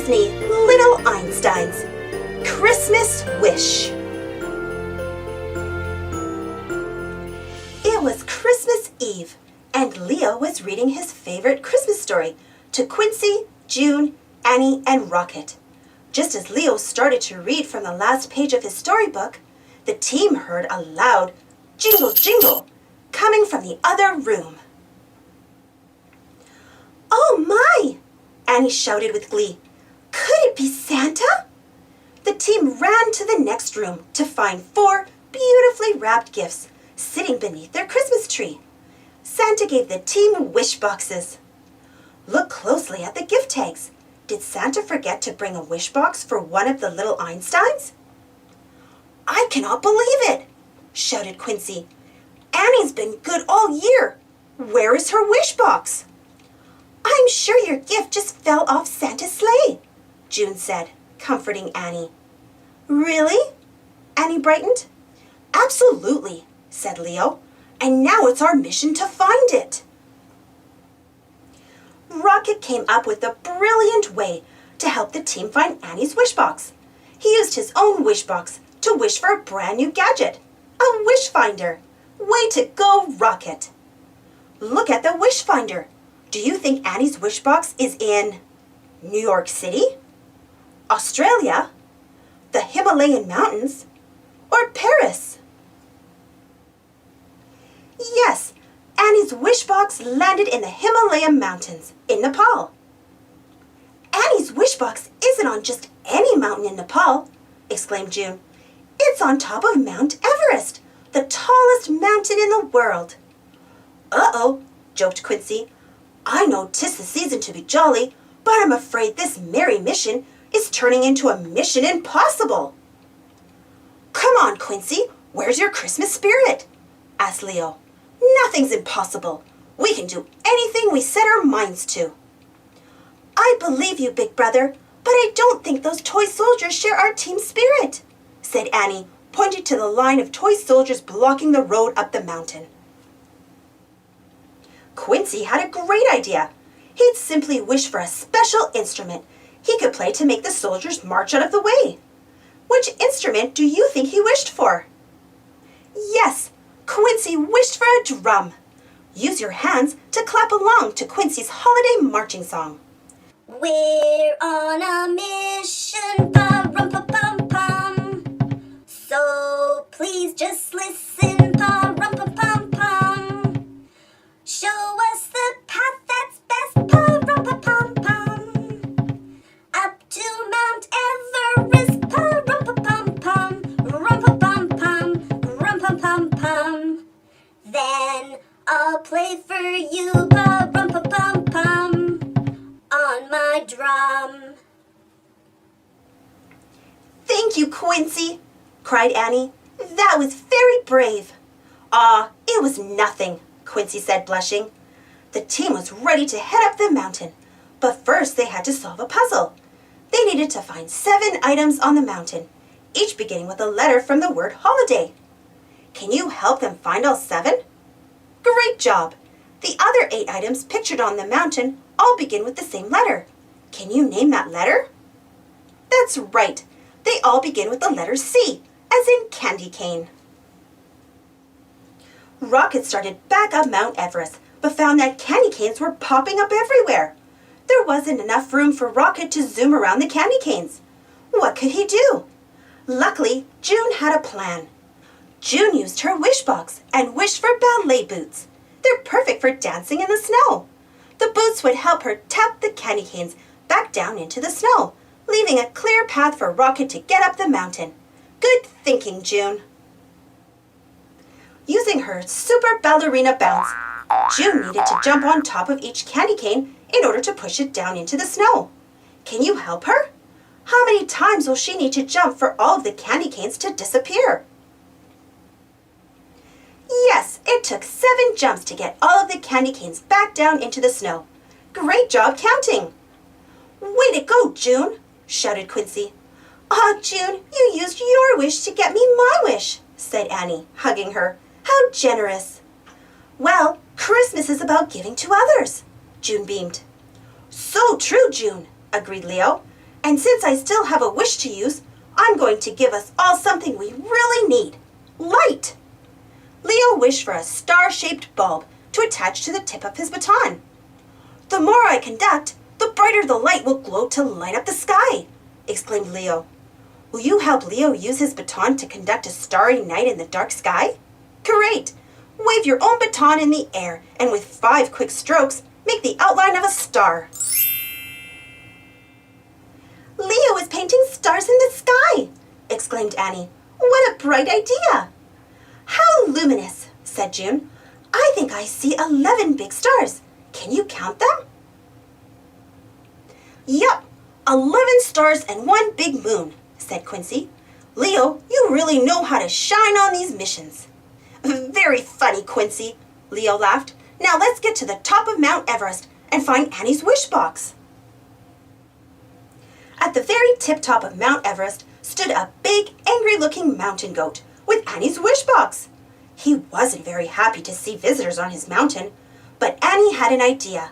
Disney Little Einsteins. Christmas Wish. It was Christmas Eve, and Leo was reading his favorite Christmas story to Quincy, June, Annie, and Rocket. Just as Leo started to read from the last page of his storybook, the team heard a loud jingle jingle coming from the other room. "Oh my!" Annie shouted with glee. "Could it be Santa?" The team ran to the next room to find 4 beautifully wrapped gifts sitting beneath their Christmas tree. Santa gave the team wish boxes. Look closely at the gift tags. Did Santa forget to bring a wish box for one of the little Einsteins? "I cannot believe it!" shouted Quincy. "Annie's been good all year. Where is her wish box?" "I'm sure your gift just fell off Santa's sleigh," June said, comforting Annie. "Really?" Annie brightened. "Absolutely," said Leo. "And now it's our mission to find it." Rocket came up with a brilliant way to help the team find Annie's wish box. He used his own wish box to wish for a brand new gadget, a wish finder. Way to go, Rocket! Look at the wish finder. Do you think Annie's wish box is in New York City, Australia, the Himalayan mountains, or Paris? Yes, Annie's wish box landed in the Himalayan mountains in Nepal. "Annie's wish box isn't on just any mountain in Nepal," exclaimed June. "It's on top of Mount Everest, the tallest mountain in the world." "Uh-oh," joked Quincy. "I know 'tis the season to be jolly, but I'm afraid this merry mission is turning into a mission impossible." "Come on, Quincy, where's your Christmas spirit?" asked Leo. "Nothing's impossible. We can do anything we set our minds to." "I believe you, big brother, but I don't think those toy soldiers share our team spirit," said Annie, pointing to the line of toy soldiers blocking the road up the mountain. Quincy had a great idea. He'd simply wish for a special instrument he could play to make the soldiers march out of the way. Which instrument do you think he wished for? Yes, Quincy wished for a drum. Use your hands to clap along to Quincy's holiday marching song. "We're on a mission, pa-rum-pa-pum-pum. So please just listen, pa-rum-pa-pum-pum. Show us the path that's best, pa-rum-pa-pum-pum. Up to Mount Everest, pa-rum-pa-pum-pum. Rum-pa-pum-pum, rum-pum-pum-pum. Then I'll play for you, pa-rum-pa-pum-pum, on my drum." "Thank you, Quincy," cried Annie. "That was very brave." "Ah, it was nothing," Quincy said, blushing. The team was ready to head up the mountain, but first they had to solve a puzzle. They needed to find 7 items on the mountain, each beginning with a letter from the word holiday. Can you help them find all 7? Great job! The other 8 items pictured on the mountain all begin with the same letter. Can you name that letter? That's right. They all begin with the letter C, as in candy cane. Rocket started back up Mount Everest, but found that candy canes were popping up everywhere. There wasn't enough room for Rocket to zoom around the candy canes. What could he do? Luckily, June had a plan. June used her wish box and wished for ballet boots. They're perfect for dancing in the snow. The boots would help her tap the candy canes back down into the snow, leaving a clear path for Rocket to get up the mountain. Good thinking, June. Using her super ballerina bounce, June needed to jump on top of each candy cane in order to push it down into the snow. Can you help her? How many times will she need to jump for all of the candy canes to disappear? Yes, it took 7 jumps to get all of the candy canes back down into the snow. Great job counting! "Way to go, June!" shouted Quincy. "Ah, June, you used your wish to get me my wish," said Annie, hugging her. "How generous!" "Well, Christmas is about giving to others," June beamed. "So true, June," agreed Leo. And since I still have a wish to use, I'm going to give us all something we really need. Light! Leo wished for a star-shaped bulb to attach to the tip of his baton. The more I conduct, the brighter the light will glow to light up the sky, exclaimed Leo. Will you help Leo use his baton to conduct a starry night in the dark sky? Great! Wave your own baton in the air, and with 5 quick strokes, make the outline of a star. Leo is painting stars in the sky, exclaimed Annie. What a bright idea! How luminous, said June. I think I see 11 big stars. Can you count them? Yup, 11 stars and 1 big moon, said Quincy. Leo, you really know how to shine on these missions. Very funny, Quincy, Leo laughed. Now let's get to the top of Mount Everest and find Annie's wish box. At the very tip-top of Mount Everest stood a big, angry-looking mountain goat with Annie's wish box. He wasn't very happy to see visitors on his mountain, but Annie had an idea.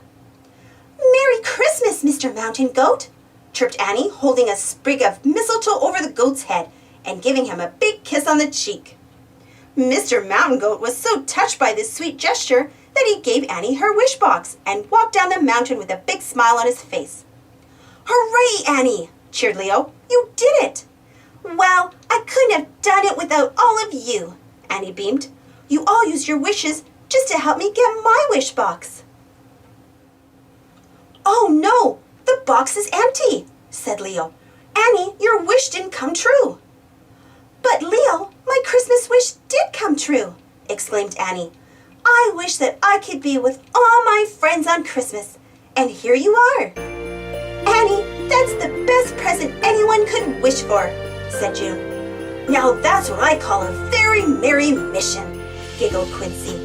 Merry Christmas, Mr. Mountain Goat, chirped Annie, holding a sprig of mistletoe over the goat's head and giving him a big kiss on the cheek. Mr. Mountain Goat was so touched by this sweet gesture that he gave Annie her wish box and walked down the mountain with a big smile on his face. Hooray, Annie, cheered Leo. You did it. Well, I couldn't have done it without all of you, Annie beamed. You all used your wishes just to help me get my wish box. Oh no, the box is empty, said Leo. Annie, your wish didn't come true. But Leo, my Christmas wish did come true, exclaimed Annie. I wish that I could be with all my friends on Christmas, and here you are. Annie, that's the best present anyone could wish for, said June. Now that's what I call a very merry mission, giggled Quincy.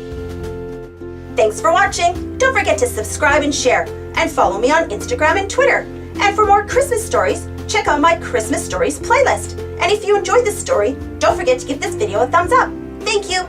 Thanks for watching. Don't forget to subscribe and share, and follow me on Instagram and Twitter. And for more Christmas stories, check out my Christmas Stories playlist. And if you enjoyed this story, don't forget to give this video a thumbs up. Thank you.